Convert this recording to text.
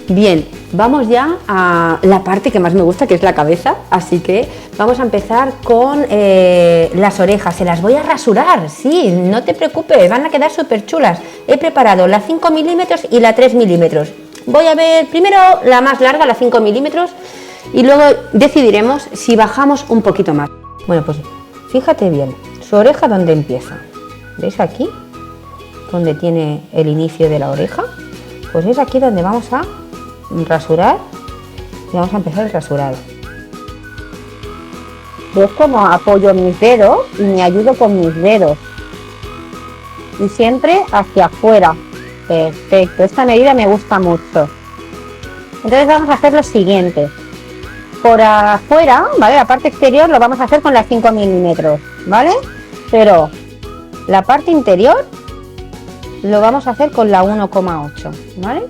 Bien, vamos ya a la parte que más me gusta, que es la cabeza, así que vamos a empezar con las orejas. Se las voy a rasurar, sí, no te preocupes, van a quedar súper chulas. He preparado la 5 milímetros y la 3 milímetros. Voy a ver primero la más larga, la 5 milímetros, y luego decidiremos si bajamos un poquito más. Bueno, pues fíjate bien, su oreja donde empieza. ¿Veis aquí? Donde tiene el inicio de la oreja. Pues es aquí donde vamos a rasurar y vamos a empezar el rasurado. ¿Ves cómo apoyo mis dedos y me ayudo con mis dedos? Y siempre hacia afuera. Perfecto, esta medida me gusta mucho. Entonces vamos a hacer lo siguiente. Por afuera, ¿vale? La parte exterior lo vamos a hacer con las 5 milímetros, ¿vale? Pero la parte interior lo vamos a hacer con la 1,8, ¿vale?